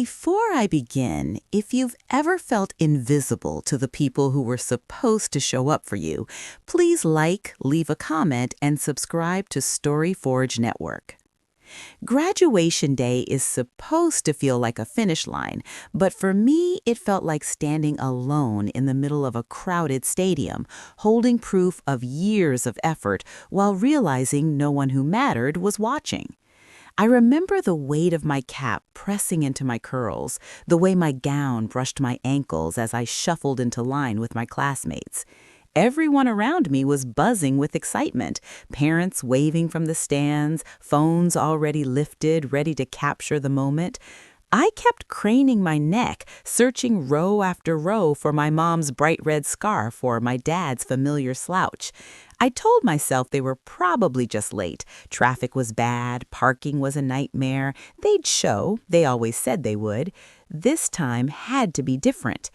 Before I begin, if you've ever felt invisible to the people who were supposed to show up for you, please leave a comment, and subscribe to StoryForge Network. Graduation day is supposed to feel like a finish line, but for me, it felt like standing alone in the middle of a crowded stadium, holding proof of years of effort while realizing no one who mattered was watching. I remember the weight of my cap pressing into my curls, the way my gown brushed my ankles as I shuffled into line with my classmates. Everyone around me was buzzing with excitement, parents waving from the stands, phones already lifted, ready to capture the moment. I kept craning my neck, searching row after row for my mom's bright red scarf or my dad's familiar slouch. I told myself they were probably just late. Traffic was bad, parking was a nightmare. They'd show, they always said they would. This time had to be different.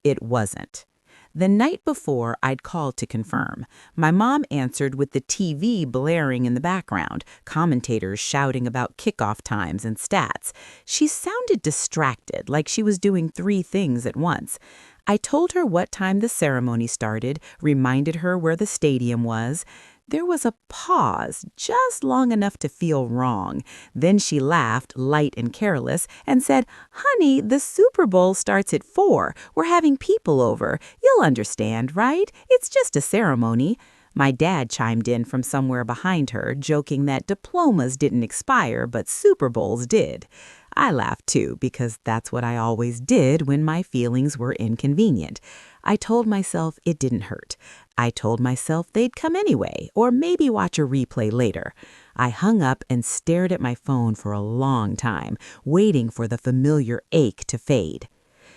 It wasn't. The night before, I'd called to confirm. My mom answered with the TV blaring in the background, commentators shouting about kickoff times and stats. She sounded distracted, like she was doing 3 things at once. I told her what time the ceremony started, reminded her where the stadium was. There was a pause, just long enough to feel wrong. Then she laughed, light and careless, and said, "Honey, the Super Bowl starts at 4. We're having people over. You'll understand, right? It's just a ceremony." My dad chimed in from somewhere behind her, joking that diplomas didn't expire, but Super Bowls did. I laughed too, because that's what I always did when my feelings were inconvenient. I told myself it didn't hurt. I told myself they'd come anyway, or maybe watch a replay later. I hung up and stared at my phone for a long time, waiting for the familiar ache to fade.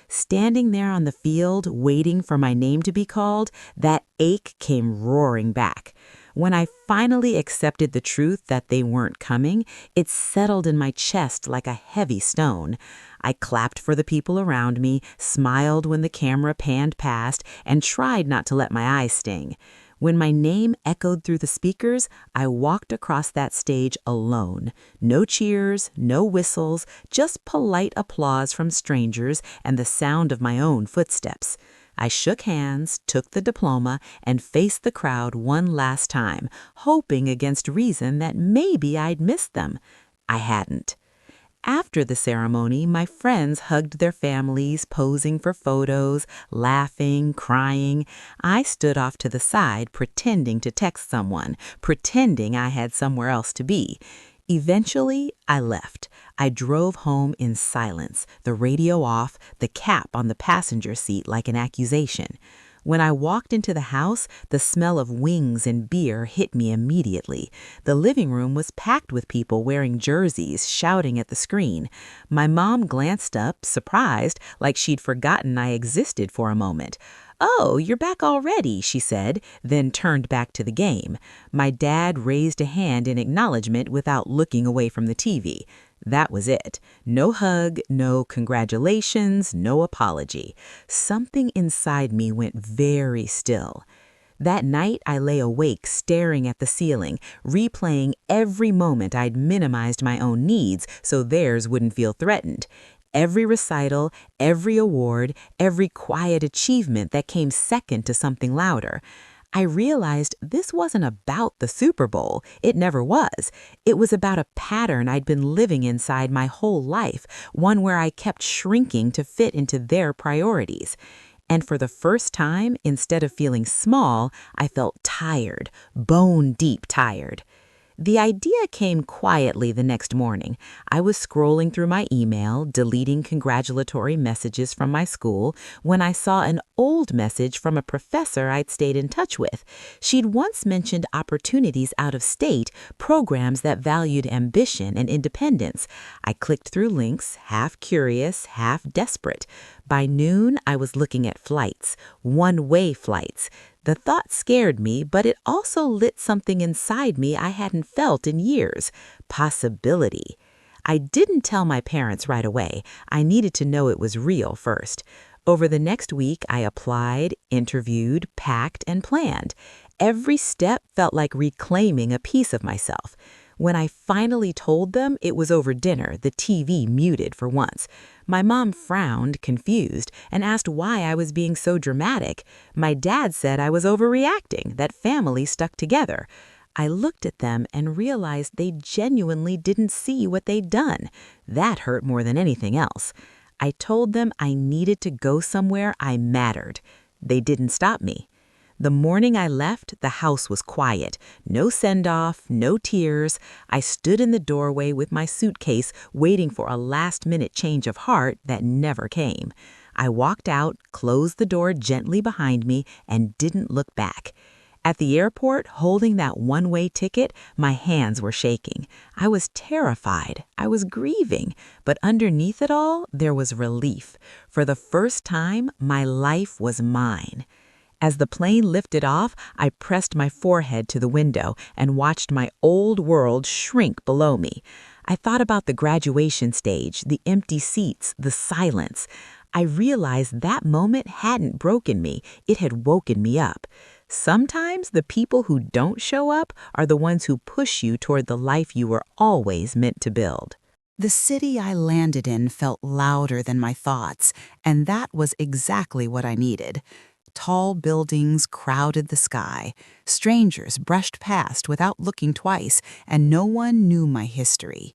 Standing there on the field, waiting for my name to be called, that ache came roaring back. When I finally accepted the truth that they weren't coming, it settled in my chest like a heavy stone. I clapped for the people around me, smiled when the camera panned past, and tried not to let my eyes sting. When my name echoed through the speakers, I walked across that stage alone. No cheers, no whistles, just polite applause from strangers and the sound of my own footsteps. I shook hands, took the diploma, and faced the crowd one last time, hoping against reason that maybe I'd missed them. I hadn't. After the ceremony, my friends hugged their families, posing for photos, laughing, crying. I stood off to the side, pretending to text someone, pretending I had somewhere else to be. Eventually, I left. I drove home in silence, the radio off, the cap on the passenger seat like an accusation. When I walked into the house, the smell of wings and beer hit me immediately. The living room was packed with people wearing jerseys, shouting at the screen. My mom glanced up, surprised, like she'd forgotten I existed for a moment. "Oh, you're back already," she said, then turned back to the game. My dad raised a hand in acknowledgement without looking away from the TV. That was it. No hug, no congratulations, no apology. Something inside me went very still. That night, I lay awake staring at the ceiling, replaying every moment I'd minimized my own needs so theirs wouldn't feel threatened. Every recital, every award, every quiet achievement that came second to something louder. I realized this wasn't about the Super Bowl. It never was. It was about a pattern I'd been living inside my whole life, one where I kept shrinking to fit into their priorities. And for the first time, instead of feeling small, I felt tired, bone-deep tired. The idea came quietly the next morning. I was scrolling through my email, deleting congratulatory messages from my school, when I saw an old message from a professor I'd stayed in touch with. She'd once mentioned opportunities out of state, programs that valued ambition and independence. I clicked through links, half curious, half desperate. By noon, I was looking at flights, one-way flights. The thought scared me, but it also lit something inside me I hadn't felt in years. Possibility. I didn't tell my parents right away. I needed to know it was real first. Over the next week, I applied, interviewed, packed, and planned. Every step felt like reclaiming a piece of myself. When I finally told them it was over dinner, the TV muted for once. My mom frowned, confused, and asked why I was being so dramatic. My dad said I was overreacting, that family stuck together. I looked at them and realized they genuinely didn't see what they'd done. That hurt more than anything else. I told them I needed to go somewhere I mattered. They didn't stop me. The morning I left, the house was quiet. No send-off, no tears. I stood in the doorway with my suitcase, waiting for a last-minute change of heart that never came. I walked out, closed the door gently behind me, and didn't look back. At the airport, holding that one-way ticket, my hands were shaking. I was terrified. I was grieving. But underneath it all, there was relief. For the first time, my life was mine. As the plane lifted off, I pressed my forehead to the window and watched my old world shrink below me. I thought about the graduation stage, the empty seats, the silence. I realized that moment hadn't broken me, it had woken me up. Sometimes the people who don't show up are the ones who push you toward the life you were always meant to build. The city I landed in felt louder than my thoughts, and that was exactly what I needed. Tall buildings crowded the sky. Strangers brushed past without looking twice, and no one knew my history.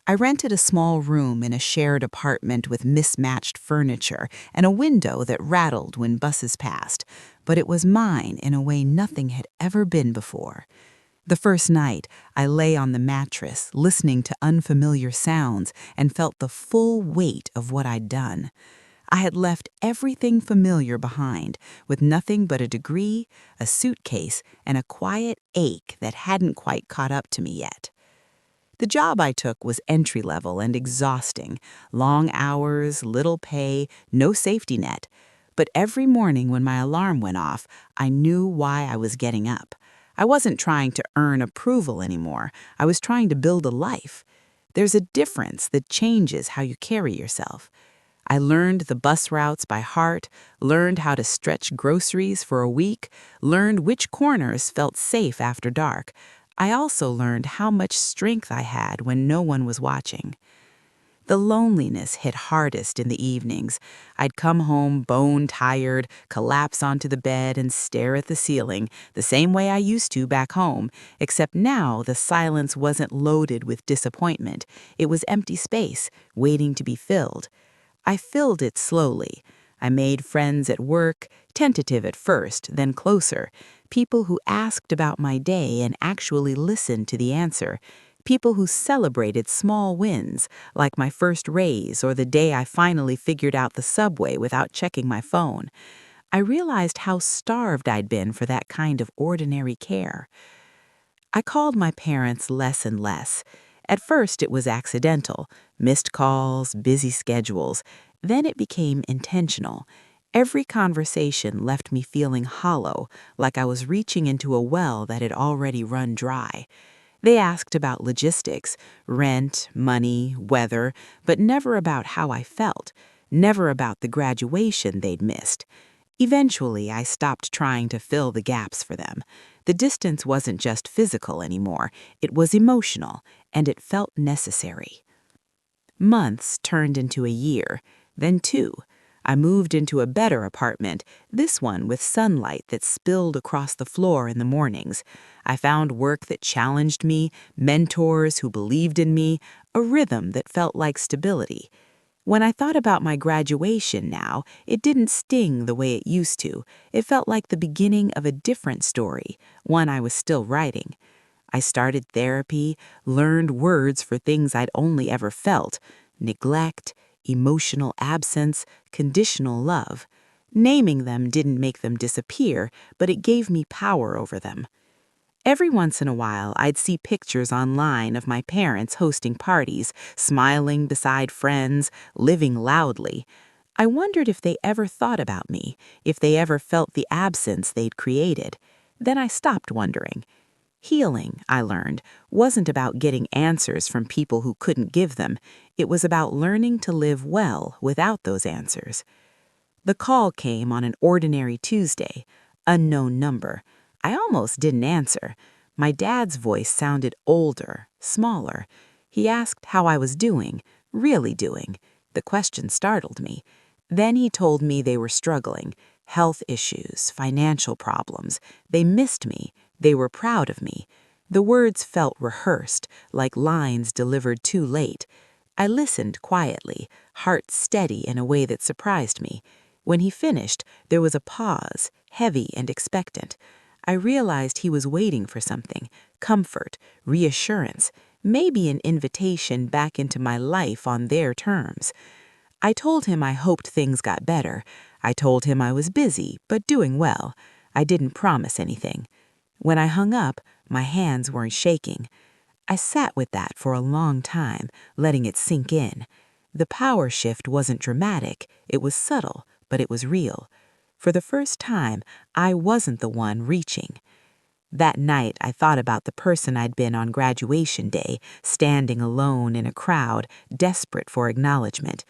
I rented a small room in a shared apartment with mismatched furniture and a window that rattled when buses passed, but it was mine in a way nothing had ever been before. The first night, I lay on the mattress, listening to unfamiliar sounds, and felt the full weight of what I'd done. I had left everything familiar behind, with nothing but a degree, a suitcase, and a quiet ache that hadn't quite caught up to me yet. The job I took was entry-level and exhausting. Long hours, little pay, no safety net. But every morning when my alarm went off, I knew why I was getting up. I wasn't trying to earn approval anymore. I was trying to build a life. There's a difference that changes how you carry yourself. I learned the bus routes by heart, learned how to stretch groceries for a week, learned which corners felt safe after dark. I also learned how much strength I had when no one was watching. The loneliness hit hardest in the evenings. I'd come home bone-tired, collapse onto the bed and stare at the ceiling, the same way I used to back home, except now the silence wasn't loaded with disappointment. It was empty space, waiting to be filled. I filled it slowly. I made friends at work, tentative at first, then closer. People who asked about my day and actually listened to the answer. People who celebrated small wins, like my first raise or the day I finally figured out the subway without checking my phone. I realized how starved I'd been for that kind of ordinary care. I called my parents less and less. At first, it was accidental, missed calls, busy schedules. Then it became intentional. Every conversation left me feeling hollow, like I was reaching into a well that had already run dry. They asked about logistics, rent, money, weather, but never about how I felt, never about the graduation they'd missed. Eventually, I stopped trying to fill the gaps for them. The distance wasn't just physical anymore, it was emotional, and it felt necessary. Months turned into a year, then 2. I moved into a better apartment, this one with sunlight that spilled across the floor in the mornings. I found work that challenged me, mentors who believed in me, a rhythm that felt like stability. When I thought about my graduation now, it didn't sting the way it used to. It felt like the beginning of a different story, one I was still writing. I started therapy, learned words for things I'd only ever felt: neglect, emotional absence, conditional love. Naming them didn't make them disappear, but it gave me power over them. Every once in a while, I'd see pictures online of my parents hosting parties, smiling beside friends, living loudly. I wondered if they ever thought about me, if they ever felt the absence they'd created. Then I stopped wondering. Healing, I learned, wasn't about getting answers from people who couldn't give them. It was about learning to live well without those answers. The call came on an ordinary Tuesday. Unknown number. I almost didn't answer. My dad's voice sounded older, smaller. He asked how I was doing, really doing. The question startled me. Then he told me they were struggling. Health issues, financial problems. They missed me. They were proud of me. The words felt rehearsed, like lines delivered too late. I listened quietly, heart steady in a way that surprised me. When he finished, there was a pause, heavy and expectant. I realized he was waiting for something, comfort, reassurance, maybe an invitation back into my life on their terms. I told him I hoped things got better. I told him I was busy, but doing well. I didn't promise anything. When I hung up, my hands weren't shaking. I sat with that for a long time, letting it sink in. The power shift wasn't dramatic, it was subtle, but it was real. For the first time, I wasn't the one reaching. That night, I thought about the person I'd been on graduation day, standing alone in a crowd, desperate for acknowledgement.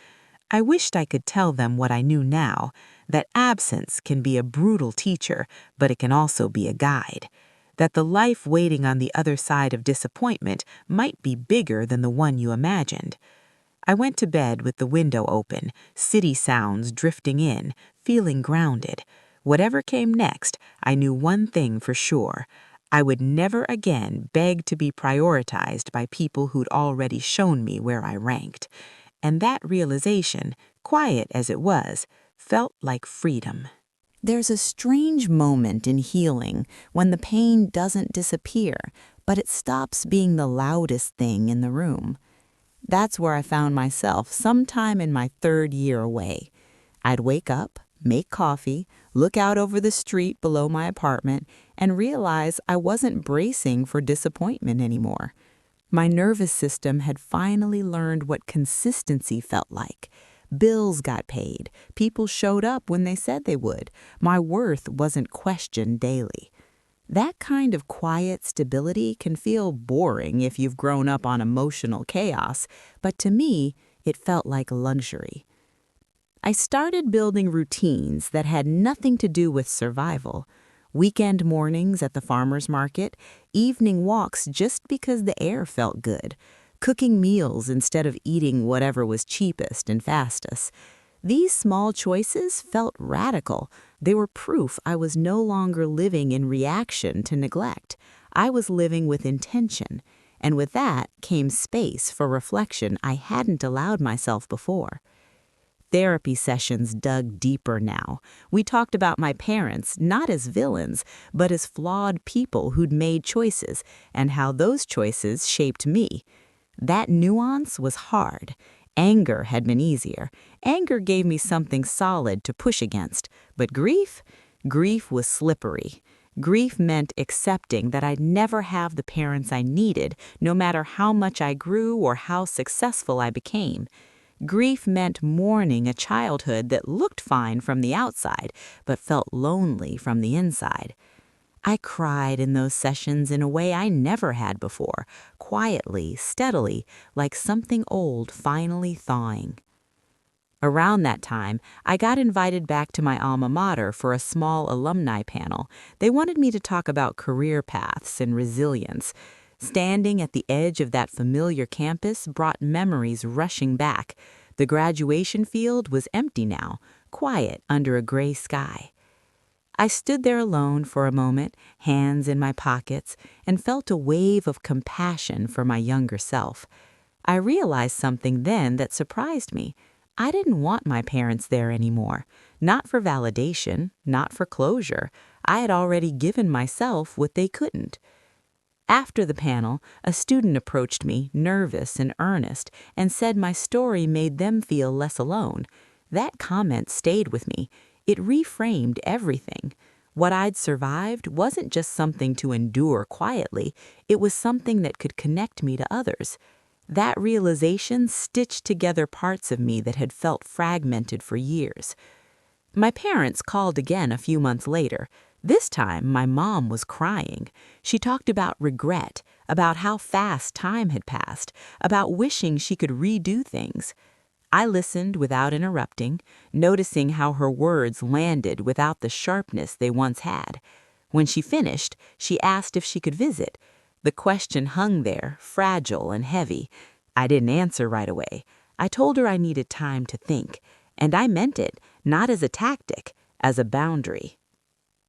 I wished I could tell them what I knew now, that absence can be a brutal teacher, but it can also be a guide. That the life waiting on the other side of disappointment might be bigger than the one you imagined. I went to bed with the window open, city sounds drifting in, feeling grounded. Whatever came next, I knew one thing for sure. I would never again beg to be prioritized by people who'd already shown me where I ranked. And that realization, quiet as it was, felt like freedom. There's a strange moment in healing when the pain doesn't disappear, but it stops being the loudest thing in the room. That's where I found myself sometime in my 3rd year away. I'd wake up, make coffee, look out over the street below my apartment, and realize I wasn't bracing for disappointment anymore. My nervous system had finally learned what consistency felt like. Bills got paid. People showed up when they said they would. My worth wasn't questioned daily. That kind of quiet stability can feel boring if you've grown up on emotional chaos, but to me, it felt like luxury. I started building routines that had nothing to do with survival. Weekend mornings at the farmer's market, evening walks just because the air felt good, cooking meals instead of eating whatever was cheapest and fastest. These small choices felt radical. They were proof I was no longer living in reaction to neglect. I was living with intention, and with that came space for reflection I hadn't allowed myself before. Therapy sessions dug deeper now. We talked about my parents not as villains, but as flawed people who'd made choices, and how those choices shaped me. That nuance was hard. Anger had been easier. Anger gave me something solid to push against. But grief? Grief was slippery. Grief meant accepting that I'd never have the parents I needed, no matter how much I grew or how successful I became. Grief meant mourning a childhood that looked fine from the outside, but felt lonely from the inside. I cried in those sessions in a way I never had before, quietly, steadily, like something old finally thawing. Around that time, I got invited back to my alma mater for a small alumni panel. They wanted me to talk about career paths and resilience. Standing at the edge of that familiar campus brought memories rushing back. The graduation field was empty now, quiet under a gray sky. I stood there alone for a moment, hands in my pockets, and felt a wave of compassion for my younger self. I realized something then that surprised me. I didn't want my parents there anymore. Not for validation, not for closure. I had already given myself what they couldn't. After the panel, a student approached me, nervous and earnest, and said my story made them feel less alone. That comment stayed with me. It reframed everything. What I'd survived wasn't just something to endure quietly, it was something that could connect me to others. That realization stitched together parts of me that had felt fragmented for years. My parents called again a few months later. This time, my mom was crying. She talked about regret, about how fast time had passed, about wishing she could redo things. I listened without interrupting, noticing how her words landed without the sharpness they once had. When she finished, she asked if she could visit. The question hung there, fragile and heavy. I didn't answer right away. I told her I needed time to think, and I meant it, not as a tactic, as a boundary.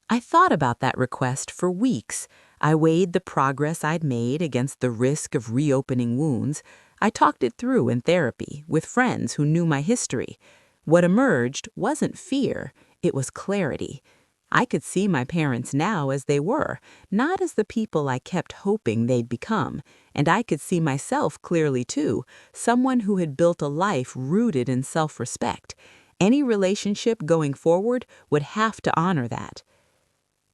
I thought about that request for weeks. I weighed the progress I'd made against the risk of reopening wounds. I talked it through in therapy with friends who knew my history. What emerged wasn't fear, it was clarity. I could see my parents now as they were, not as the people I kept hoping they'd become. And I could see myself clearly too, someone who had built a life rooted in self-respect. Any relationship going forward would have to honor that.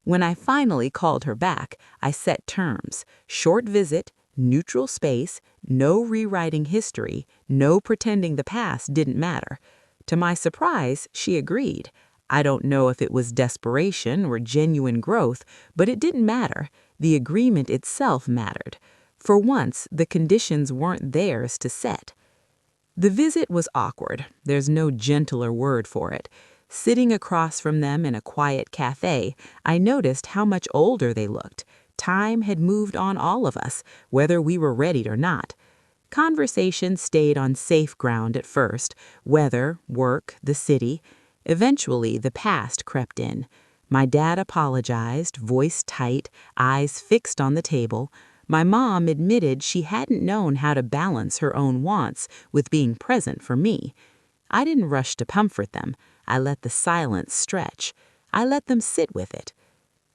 When I finally called her back, I set terms: short visit, neutral space, no rewriting history, no pretending the past didn't matter. To my surprise, she agreed. I don't know if it was desperation or genuine growth, but it didn't matter. The agreement itself mattered. For once, the conditions weren't theirs to set. The visit was awkward. There's no gentler word for it. Sitting across from them in a quiet cafe, I noticed how much older they looked. Time had moved on all of us, whether we were ready or not. Conversation stayed on safe ground at first: weather, work, the city. Eventually, the past crept in. My dad apologized, voice tight, eyes fixed on the table. My mom admitted she hadn't known how to balance her own wants with being present for me. I didn't rush to comfort them. I let the silence stretch. I let them sit with it.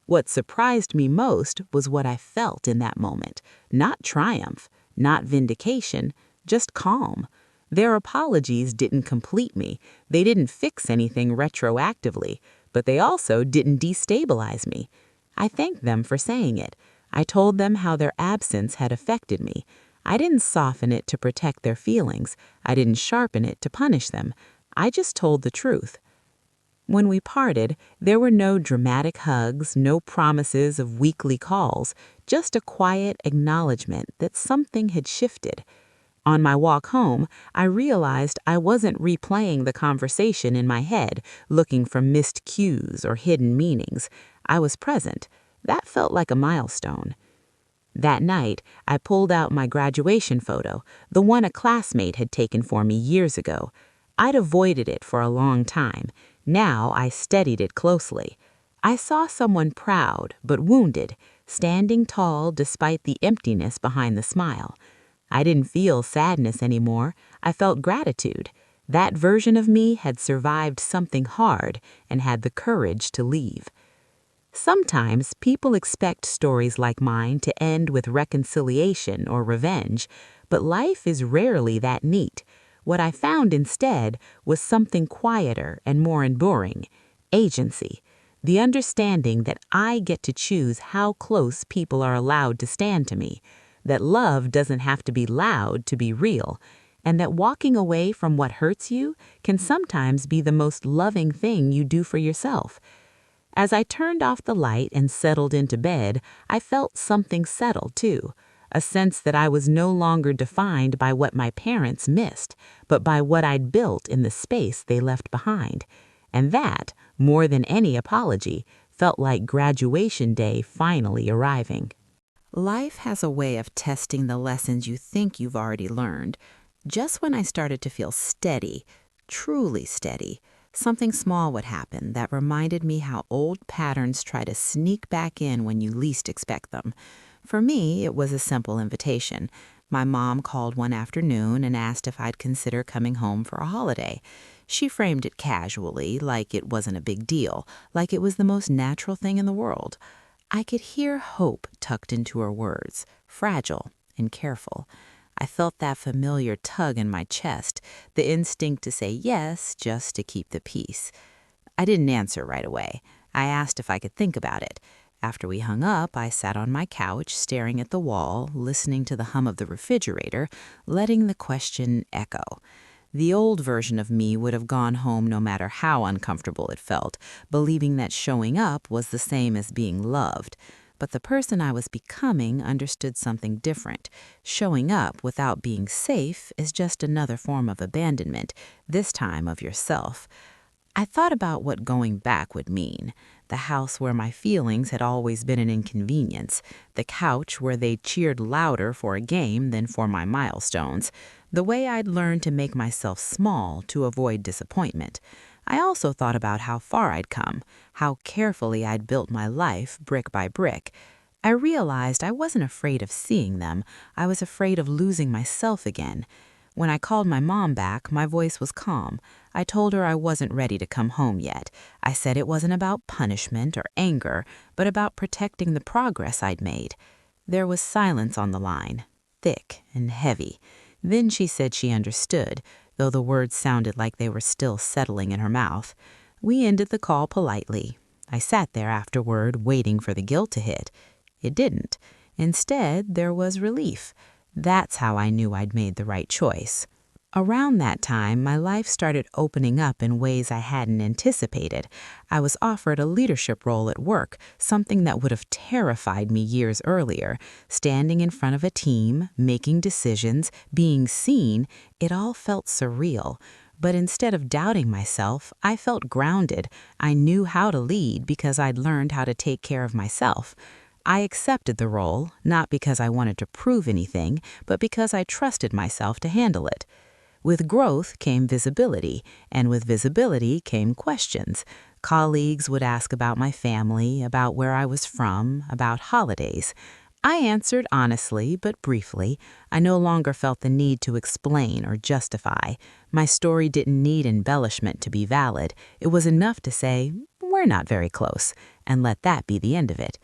What surprised me most was what I felt in that moment. Not triumph, not vindication, just calm. Their apologies didn't complete me. They didn't fix anything retroactively, but they also didn't destabilize me. I thanked them for saying it. I told them how their absence had affected me. I didn't soften it to protect their feelings. I didn't sharpen it to punish them. I just told the truth. When we parted, there were no dramatic hugs, no promises of weekly calls, just a quiet acknowledgement that something had shifted. On my walk home, I realized I wasn't replaying the conversation in my head, looking for missed cues or hidden meanings. I was present. That felt like a milestone. That night, I pulled out my graduation photo, the one a classmate had taken for me years ago. I'd avoided it for a long time. Now I studied it closely. I saw someone proud but wounded, standing tall despite the emptiness behind the smile. I didn't feel sadness anymore. I felt gratitude. That version of me had survived something hard and had the courage to leave. Sometimes people expect stories like mine to end with reconciliation or revenge, but life is rarely that neat. What I found instead was something quieter and more enduring: agency. The understanding that I get to choose how close people are allowed to stand to me, that love doesn't have to be loud to be real, and that walking away from what hurts you can sometimes be the most loving thing you do for yourself. As I turned off the light and settled into bed, I felt something settle too, a sense that I was no longer defined by what my parents missed, but by what I'd built in the space they left behind. And that, more than any apology, felt like graduation day finally arriving. Life has a way of testing the lessons you think you've already learned. Just when I started to feel steady, truly steady, something small would happen that reminded me how old patterns try to sneak back in when you least expect them. For me, it was a simple invitation. My mom called one afternoon and asked if I'd consider coming home for a holiday. She framed it casually, like it wasn't a big deal, like it was the most natural thing in the world. I could hear hope tucked into her words, fragile and careful. I felt that familiar tug in my chest, the instinct to say yes just to keep the peace. I didn't answer right away. I asked if I could think about it. After we hung up, I sat on my couch, staring at the wall, listening to the hum of the refrigerator, letting the question echo. The old version of me would have gone home no matter how uncomfortable it felt, believing that showing up was the same as being loved. But the person I was becoming understood something different. Showing up without being safe is just another form of abandonment, this time of yourself. I thought about what going back would mean. the house where my feelings had always been an inconvenience, the couch where they cheered louder for a game than for my milestones, the way I'd learned to make myself small to avoid disappointment. I also thought about how far I'd come, how carefully I'd built my life brick by brick. I realized I wasn't afraid of seeing them, I was afraid of losing myself again. When I called my mom back, my voice was calm. I told her I wasn't ready to come home yet. I said it wasn't about punishment or anger, but about protecting the progress I'd made. There was silence on the line, thick and heavy. Then she said she understood, though the words sounded like they were still settling in her mouth. We ended the call politely. I sat there afterward, waiting for the guilt to hit. It didn't. Instead, there was relief. That's how I knew I'd made the right choice. Around that time, my life started opening up in ways I hadn't anticipated. I was offered a leadership role at work, something that would have terrified me years earlier. Standing in front of a team, making decisions, being seen, it all felt surreal. But instead of doubting myself, I felt grounded. I knew how to lead because I'd learned how to take care of myself. I accepted the role, not because I wanted to prove anything, but because I trusted myself to handle it. With growth came visibility, and with visibility came questions. Colleagues would ask about my family, about where I was from, about holidays. I answered honestly, but briefly. I no longer felt the need to explain or justify. My story didn't need embellishment to be valid. It was enough to say, "We're not very close," and let that be the end of it.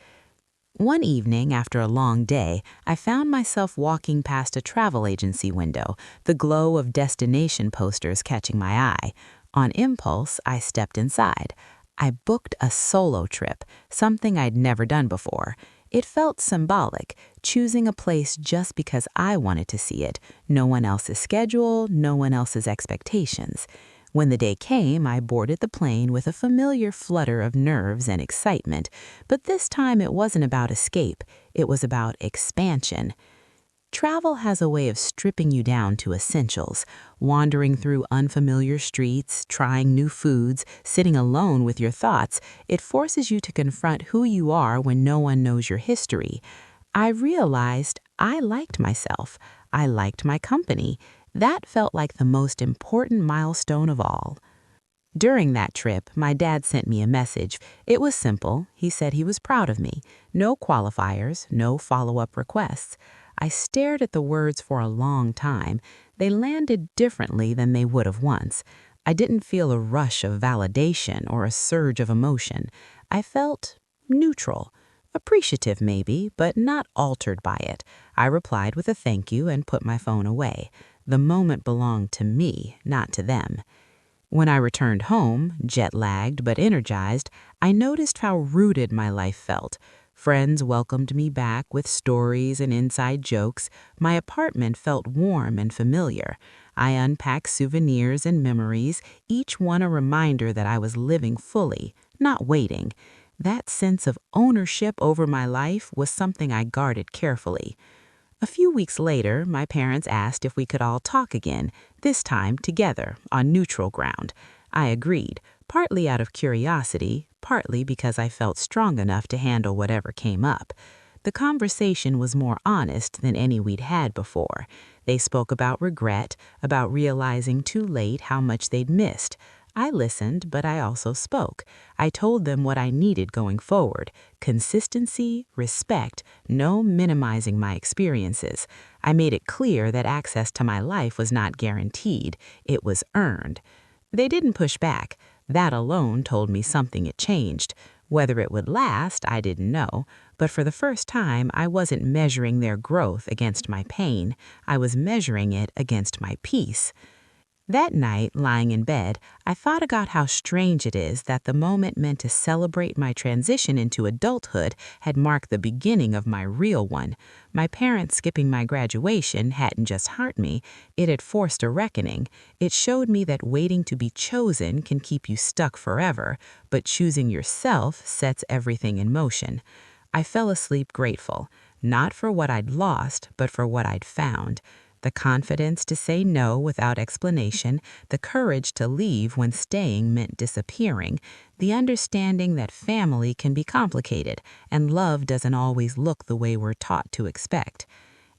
One evening, after a long day, I found myself walking past a travel agency window, the glow of destination posters catching my eye. On impulse, I stepped inside. I booked a solo trip, something I'd never done before. It felt symbolic, choosing a place just because I wanted to see it. No one else's schedule, no one else's expectations. When the day came, I boarded the plane with a familiar flutter of nerves and excitement, but this time it wasn't about escape, it was about expansion. Travel has a way of stripping you down to essentials, wandering through unfamiliar streets, trying new foods, sitting alone with your thoughts. It forces you to confront who you are when no one knows your history. I realized I liked myself. I liked my company. That felt like the most important milestone of all. During that trip, my dad sent me a message. It was simple. He said he was proud of me. No qualifiers, no follow-up requests. I stared at the words for a long time. They landed differently than they would have once. I didn't feel a rush of validation or a surge of emotion. I felt neutral. Appreciative maybe, but not altered by it. I replied with a thank you and put my phone away. The moment belonged to me, not to them. When I returned home, jet-lagged but energized, I noticed how rooted my life felt. Friends welcomed me back with stories and inside jokes. My apartment felt warm and familiar. I unpacked souvenirs and memories, each one a reminder that I was living fully, not waiting. That sense of ownership over my life was something I guarded carefully. A few weeks later, my parents asked if we could all talk again, this time together, on neutral ground. I agreed, partly out of curiosity, partly because I felt strong enough to handle whatever came up. The conversation was more honest than any we'd had before. They spoke about regret, about realizing too late how much they'd missed. I listened, but I also spoke. I told them what I needed going forward: consistency, respect, no minimizing my experiences. I made it clear that access to my life was not guaranteed, it was earned. They didn't push back. That alone told me something had changed. Whether it would last, I didn't know, but for the first time, I wasn't measuring their growth against my pain. I was measuring it against my peace. That night, lying in bed, I thought about how strange it is that the moment meant to celebrate my transition into adulthood had marked the beginning of my real one. My parents skipping my graduation hadn't just hurt me, it had forced a reckoning. It showed me that waiting to be chosen can keep you stuck forever, but choosing yourself sets everything in motion. I fell asleep grateful, not for what I'd lost, but for what I'd found. The confidence to say no without explanation, the courage to leave when staying meant disappearing, the understanding that family can be complicated and love doesn't always look the way we're taught to expect.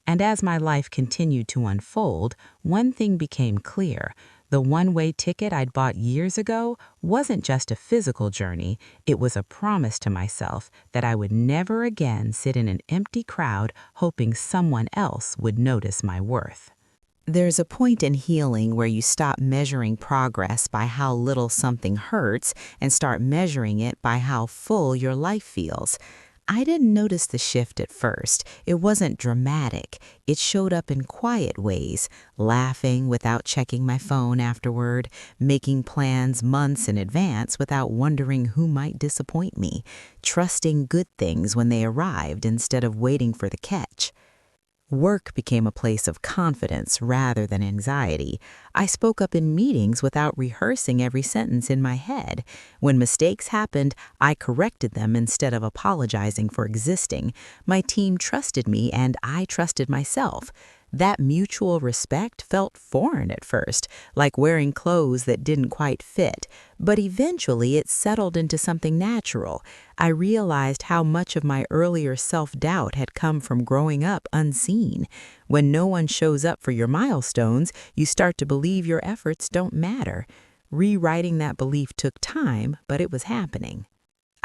And as my life continued to unfold, one thing became clear. The one-way ticket I'd bought years ago wasn't just a physical journey, it was a promise to myself that I would never again sit in an empty crowd hoping someone else would notice my worth. There's a point in healing where you stop measuring progress by how little something hurts and start measuring it by how full your life feels. I didn't notice the shift at first. It wasn't dramatic. It showed up in quiet ways, laughing without checking my phone afterward, making plans months in advance without wondering who might disappoint me, trusting good things when they arrived instead of waiting for the catch. Work became a place of confidence rather than anxiety. I spoke up in meetings without rehearsing every sentence in my head. When mistakes happened, I corrected them instead of apologizing for existing. My team trusted me and I trusted myself. That mutual respect felt foreign at first, like wearing clothes that didn't quite fit, but eventually it settled into something natural. I realized how much of my earlier self-doubt had come from growing up unseen. When no one shows up for your milestones, you start to believe your efforts don't matter. Rewriting that belief took time, but it was happening.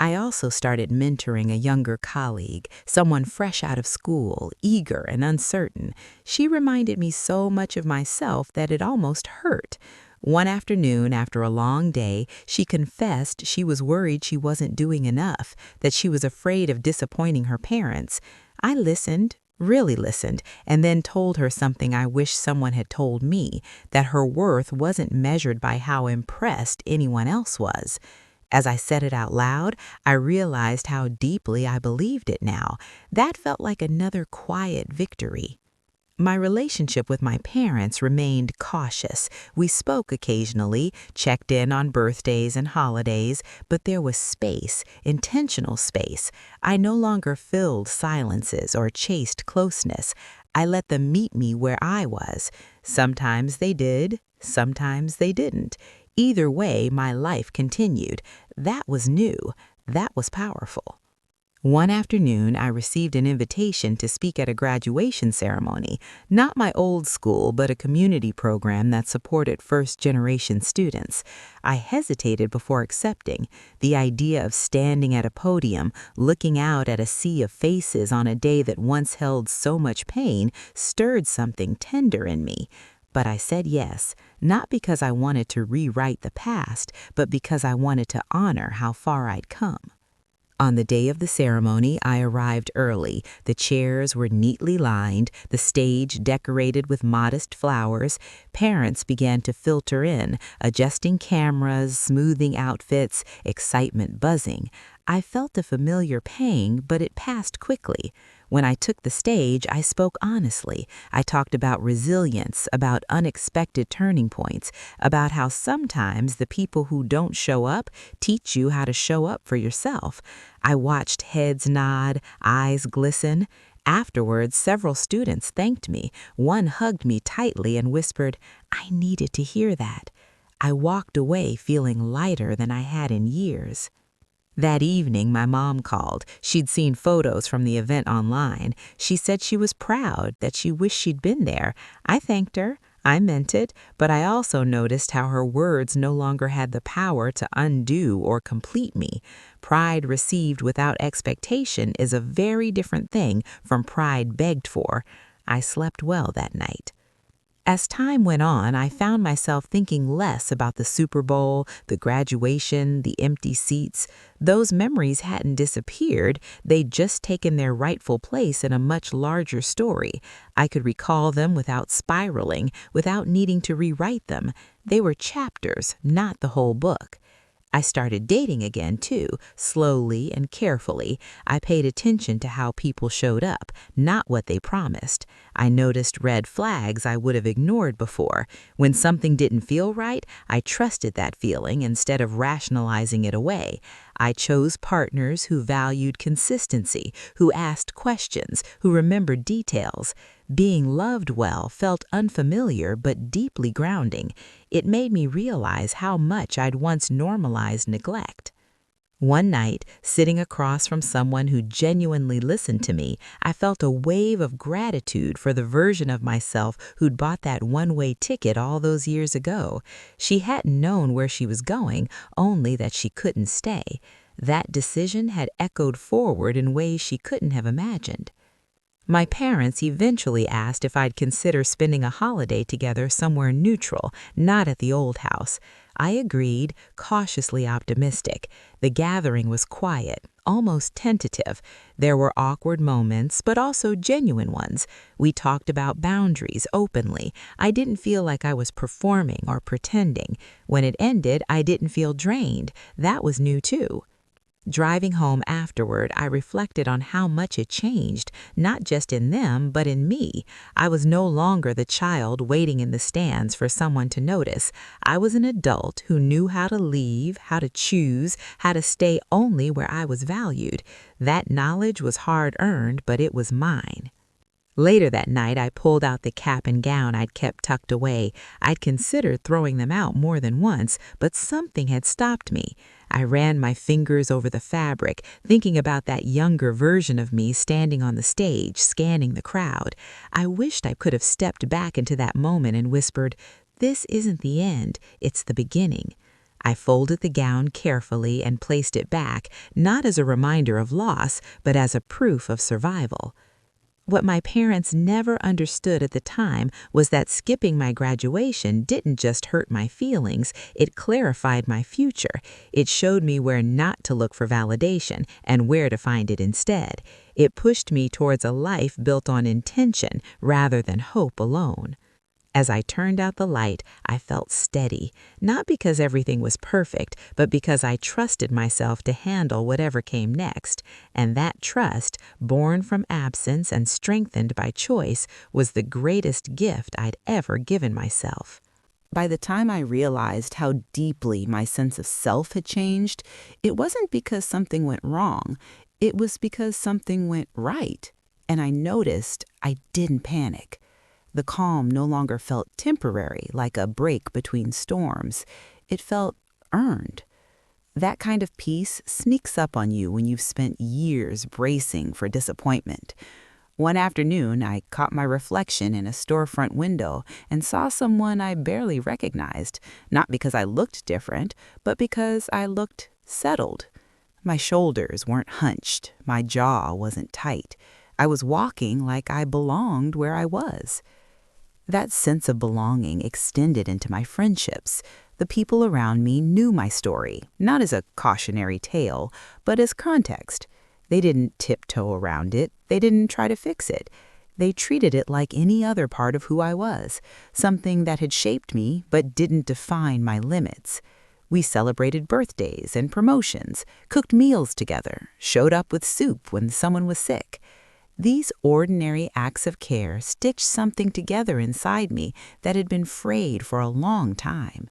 I also started mentoring a younger colleague, someone fresh out of school, eager and uncertain. She reminded me so much of myself that it almost hurt. One afternoon, after a long day, she confessed she was worried she wasn't doing enough, that she was afraid of disappointing her parents. I listened, really listened, and then told her something I wish someone had told me, that her worth wasn't measured by how impressed anyone else was. As I said it out loud, I realized how deeply I believed it now. That felt like another quiet victory. My relationship with my parents remained cautious. We spoke occasionally, checked in on birthdays and holidays, but there was space, intentional space. I no longer filled silences or chased closeness. I let them meet me where I was. Sometimes they did, sometimes they didn't. Either way, my life continued. That was new. That was powerful. One afternoon, I received an invitation to speak at a graduation ceremony, not my old school, but a community program that supported first-generation students. I hesitated before accepting. The idea of standing at a podium, looking out at a sea of faces on a day that once held so much pain, stirred something tender in me. But I said yes, not because I wanted to rewrite the past, but because I wanted to honor how far I'd come. On the day of the ceremony, I arrived early. The chairs were neatly lined, the stage decorated with modest flowers. Parents began to filter in, adjusting cameras, smoothing outfits, excitement buzzing. I felt a familiar pang, but it passed quickly. When I took the stage, I spoke honestly. I talked about resilience, about unexpected turning points, about how sometimes the people who don't show up teach you how to show up for yourself. I watched heads nod, eyes glisten. Afterwards, several students thanked me. One hugged me tightly and whispered, "I needed to hear that." I walked away feeling lighter than I had in years. That evening, my mom called. She'd seen photos from the event online. She said she was proud, that she wished she'd been there. I thanked her. I meant it, but I also noticed how her words no longer had the power to undo or complete me. Pride received without expectation is a very different thing from pride begged for. I slept well that night. As time went on, I found myself thinking less about the Super Bowl, the graduation, the empty seats. Those memories hadn't disappeared, they'd just taken their rightful place in a much larger story. I could recall them without spiraling, without needing to rewrite them. They were chapters, not the whole book. I started dating again, too, slowly and carefully. I paid attention to how people showed up, not what they promised. I noticed red flags I would have ignored before. When something didn't feel right, I trusted that feeling instead of rationalizing it away. I chose partners who valued consistency, who asked questions, who remembered details. Being loved well felt unfamiliar but deeply grounding. It made me realize how much I'd once normalized neglect. One night, sitting across from someone who genuinely listened to me, I felt a wave of gratitude for the version of myself who'd bought that one-way ticket all those years ago. She hadn't known where she was going, only that she couldn't stay. That decision had echoed forward in ways she couldn't have imagined. My parents eventually asked if I'd consider spending a holiday together somewhere neutral, not at the old house. I agreed, cautiously optimistic. The gathering was quiet, almost tentative. There were awkward moments, but also genuine ones. We talked about boundaries openly. I didn't feel like I was performing or pretending. When it ended, I didn't feel drained. That was new too. Driving home afterward, I reflected on how much it changed, not just in them, but in me. I was no longer the child waiting in the stands for someone to notice. I was an adult who knew how to leave, how to choose, how to stay only where I was valued. That knowledge was hard-earned, but it was mine. Later that night, I pulled out the cap and gown I'd kept tucked away. I'd considered throwing them out more than once, but something had stopped me. I ran my fingers over the fabric, thinking about that younger version of me standing on the stage, scanning the crowd. I wished I could have stepped back into that moment and whispered, "This isn't the end, it's the beginning." I folded the gown carefully and placed it back, not as a reminder of loss, but as a proof of survival. What my parents never understood at the time was that skipping my graduation didn't just hurt my feelings, it clarified my future. It showed me where not to look for validation and where to find it instead. It pushed me towards a life built on intention rather than hope alone. As I turned out the light, I felt steady, not because everything was perfect, but because I trusted myself to handle whatever came next. And that trust, born from absence and strengthened by choice, was the greatest gift I'd ever given myself. By the time I realized how deeply my sense of self had changed, it wasn't because something went wrong. It was because something went right. And I noticed I didn't panic. The calm no longer felt temporary, like a break between storms. It felt earned. That kind of peace sneaks up on you when you've spent years bracing for disappointment. One afternoon, I caught my reflection in a storefront window and saw someone I barely recognized, not because I looked different, but because I looked settled. My shoulders weren't hunched, my jaw wasn't tight. I was walking like I belonged where I was. That sense of belonging extended into my friendships. The people around me knew my story, not as a cautionary tale, but as context. They didn't tiptoe around it. They didn't try to fix it. They treated it like any other part of who I was, something that had shaped me but didn't define my limits. We celebrated birthdays and promotions, cooked meals together, showed up with soup when someone was sick. These ordinary acts of care stitched something together inside me that had been frayed for a long time.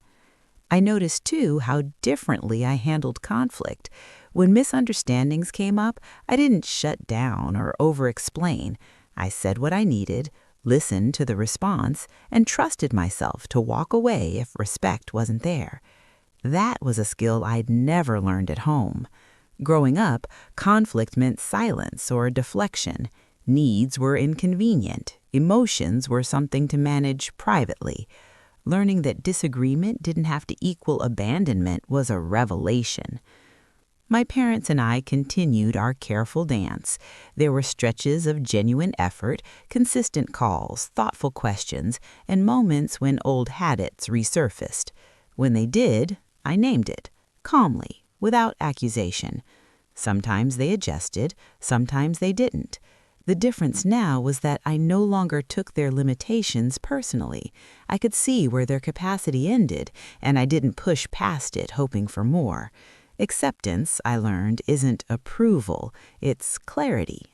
I noticed, too, how differently I handled conflict. When misunderstandings came up, I didn't shut down or over-explain. I said what I needed, listened to the response, and trusted myself to walk away if respect wasn't there. That was a skill I'd never learned at home. Growing up, conflict meant silence or deflection. Needs were inconvenient. Emotions were something to manage privately. Learning that disagreement didn't have to equal abandonment was a revelation. My parents and I continued our careful dance. There were stretches of genuine effort, consistent calls, thoughtful questions, and moments when old habits resurfaced. When they did, I named it, calmly, without accusation. Sometimes they adjusted, sometimes they didn't. The difference now was that I no longer took their limitations personally. I could see where their capacity ended, and I didn't push past it hoping for more. Acceptance, I learned, isn't approval, it's clarity.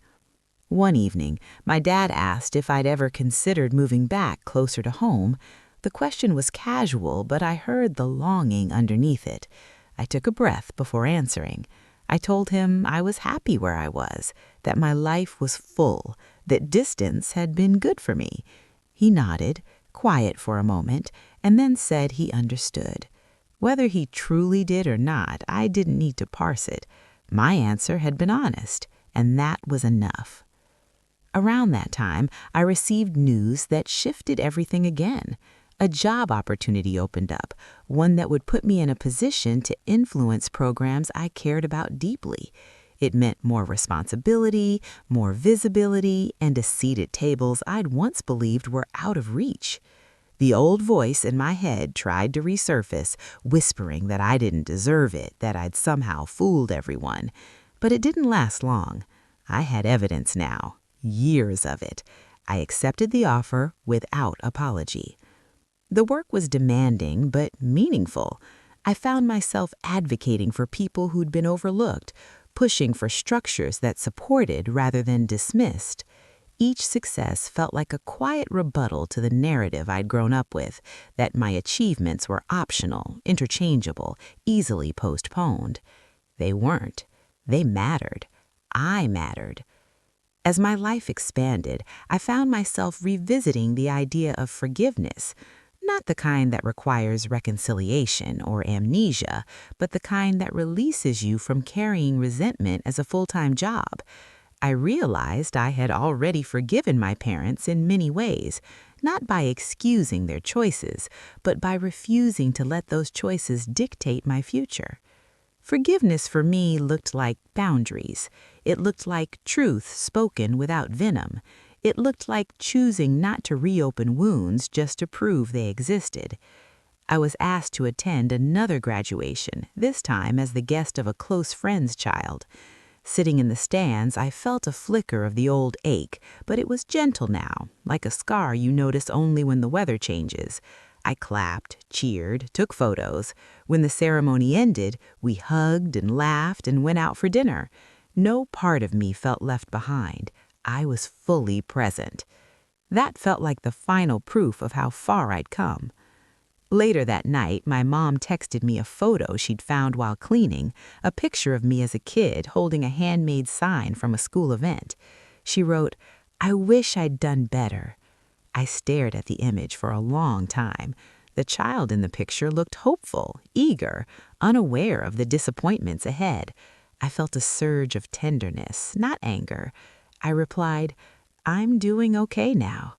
One evening, my dad asked if I'd ever considered moving back closer to home. The question was casual, but I heard the longing underneath it. I took a breath before answering. I told him I was happy where I was, that my life was full, that distance had been good for me. He nodded, quiet for a moment, and then said he understood. Whether he truly did or not, I didn't need to parse it. My answer had been honest, and that was enough. Around that time, I received news that shifted everything again. A job opportunity opened up, one that would put me in a position to influence programs I cared about deeply. It meant more responsibility, more visibility, and a seat at tables I'd once believed were out of reach. The old voice in my head tried to resurface, whispering that I didn't deserve it, that I'd somehow fooled everyone. But it didn't last long. I had evidence now, years of it. I accepted the offer without apology. The work was demanding but meaningful. I found myself advocating for people who'd been overlooked, pushing for structures that supported rather than dismissed. Each success felt like a quiet rebuttal to the narrative I'd grown up with, that my achievements were optional, interchangeable, easily postponed. They weren't. They mattered. I mattered. As my life expanded, I found myself revisiting the idea of forgiveness, not the kind that requires reconciliation or amnesia, but the kind that releases you from carrying resentment as a full-time job. I realized I had already forgiven my parents in many ways, not by excusing their choices, but by refusing to let those choices dictate my future. Forgiveness for me looked like boundaries. It looked like truth spoken without venom. It looked like choosing not to reopen wounds just to prove they existed. I was asked to attend another graduation, this time as the guest of a close friend's child. Sitting in the stands, I felt a flicker of the old ache, but it was gentle now, like a scar you notice only when the weather changes. I clapped, cheered, took photos. When the ceremony ended, we hugged and laughed and went out for dinner. No part of me felt left behind. I was fully present. That felt like the final proof of how far I'd come. Later that night, my mom texted me a photo she'd found while cleaning, a picture of me as a kid holding a handmade sign from a school event. She wrote, "I wish I'd done better." I stared at the image for a long time. The child in the picture looked hopeful, eager, unaware of the disappointments ahead. I felt a surge of tenderness, not anger. I replied, "I'm doing okay now."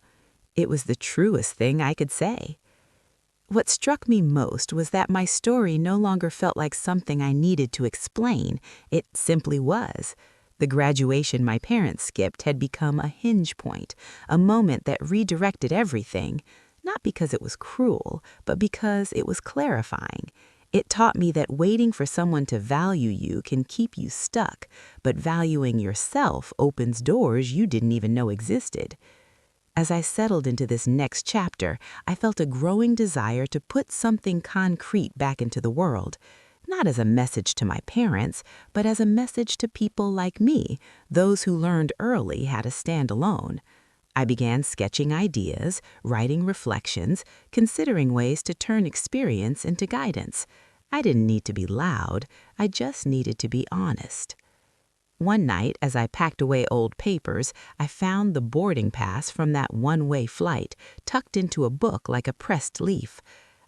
It was the truest thing I could say. What struck me most was that my story no longer felt like something I needed to explain. It simply was. The graduation my parents skipped had become a hinge point, a moment that redirected everything, not because it was cruel, but because it was clarifying. It taught me that waiting for someone to value you can keep you stuck, but valuing yourself opens doors you didn't even know existed. As I settled into this next chapter, I felt a growing desire to put something concrete back into the world, not as a message to my parents, but as a message to people like me, those who learned early how to stand alone. I began sketching ideas, writing reflections, considering ways to turn experience into guidance. I didn't need to be loud, I just needed to be honest. One night, as I packed away old papers, I found the boarding pass from that one-way flight tucked into a book like a pressed leaf.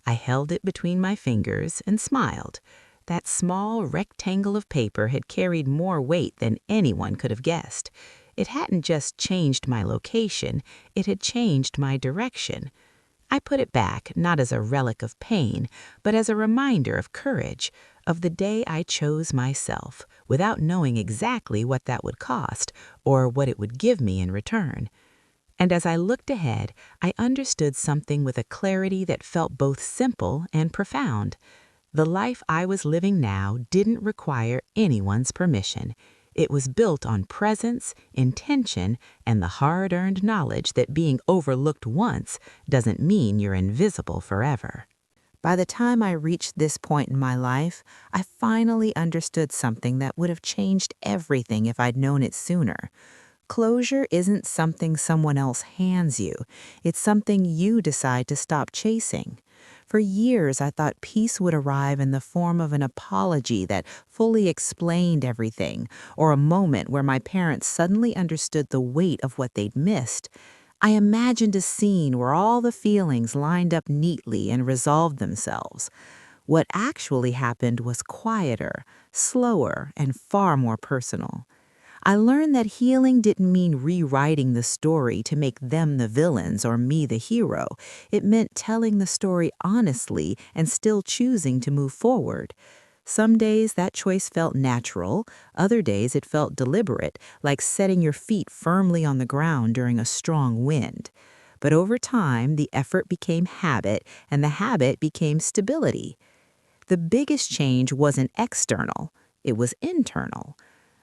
I held it between my fingers and smiled. That small rectangle of paper had carried more weight than anyone could have guessed. It hadn't just changed my location, it had changed my direction. I put it back not as a relic of pain, but as a reminder of courage, of the day I chose myself, without knowing exactly what that would cost or what it would give me in return. And as I looked ahead, I understood something with a clarity that felt both simple and profound. The life I was living now didn't require anyone's permission. It was built on presence, intention, and the hard-earned knowledge that being overlooked once doesn't mean you're invisible forever. By the time I reached this point in my life, I finally understood something that would have changed everything if I'd known it sooner. Closure isn't something someone else hands you. It's something you decide to stop chasing. For years, I thought peace would arrive in the form of an apology that fully explained everything, or a moment where my parents suddenly understood the weight of what they'd missed. I imagined a scene where all the feelings lined up neatly and resolved themselves. What actually happened was quieter, slower, and far more personal. I learned that healing didn't mean rewriting the story to make them the villains or me the hero. It meant telling the story honestly and still choosing to move forward. Some days that choice felt natural, other days it felt deliberate, like setting your feet firmly on the ground during a strong wind. But over time, the effort became habit, and the habit became stability. The biggest change wasn't external, it was internal.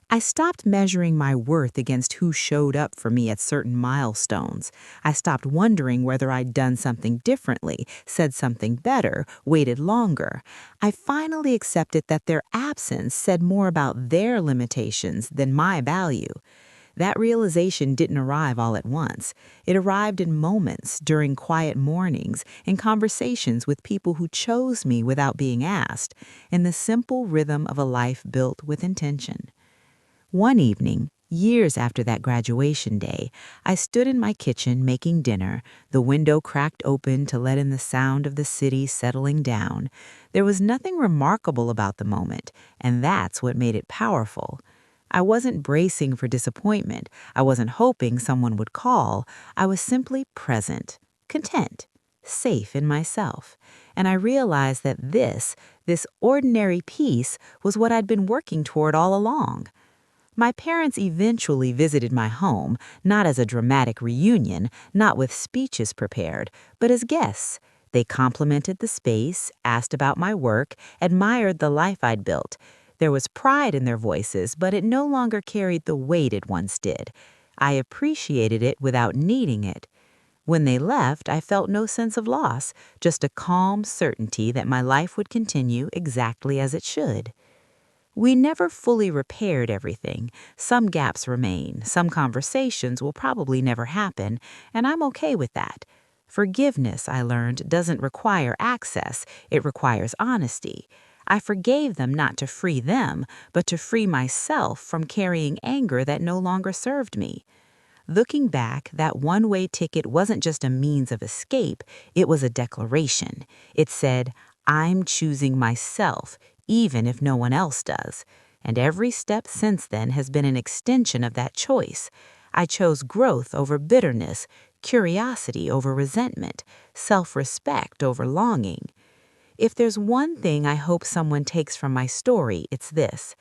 I stopped measuring my worth against who showed up for me at certain milestones. I stopped wondering whether I'd done something differently, said something better, waited longer. I finally accepted that their absence said more about their limitations than my value. That realization didn't arrive all at once. It arrived in moments, during quiet mornings, in conversations with people who chose me without being asked, in the simple rhythm of a life built with intention. One evening, years after that graduation day, I stood in my kitchen making dinner, the window cracked open to let in the sound of the city settling down. There was nothing remarkable about the moment, and that's what made it powerful. I wasn't bracing for disappointment. I wasn't hoping someone would call. I was simply present, content, safe in myself. And I realized that this ordinary peace, was what I'd been working toward all along. My parents eventually visited my home, not as a dramatic reunion, not with speeches prepared, but as guests. They complimented the space, asked about my work, admired the life I'd built. There was pride in their voices, but it no longer carried the weight it once did. I appreciated it without needing it. When they left, I felt no sense of loss, just a calm certainty that my life would continue exactly as it should. We never fully repaired everything. Some gaps remain, some conversations will probably never happen, and I'm okay with that. Forgiveness, I learned, doesn't require access, it requires honesty. I forgave them not to free them, but to free myself from carrying anger that no longer served me. Looking back, that one-way ticket wasn't just a means of escape, it was a declaration. It said, I'm choosing myself, even if no one else does. And every step since then has been an extension of that choice. I chose growth over bitterness, curiosity over resentment, self-respect over longing. If there's one thing I hope someone takes from my story, it's this.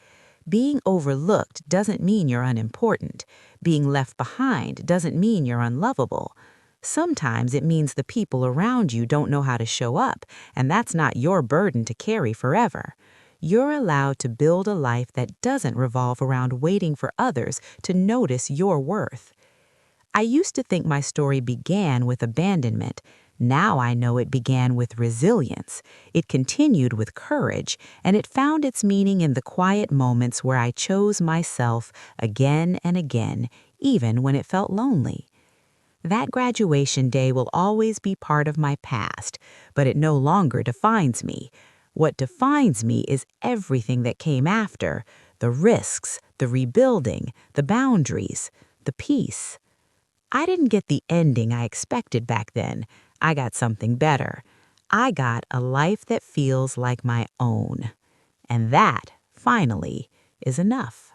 Being overlooked doesn't mean you're unimportant. Being left behind doesn't mean you're unlovable. Sometimes it means the people around you don't know how to show up, and that's not your burden to carry forever. You're allowed to build a life that doesn't revolve around waiting for others to notice your worth. I used to think my story began with abandonment. Now I know it began with resilience. It continued with courage, and it found its meaning in the quiet moments where I chose myself again and again, even when it felt lonely. That graduation day will always be part of my past, but it no longer defines me. What defines me is everything that came after, the risks, the rebuilding, the boundaries, the peace. I didn't get the ending I expected back then. I got something better. I got a life that feels like my own. And that, finally, is enough.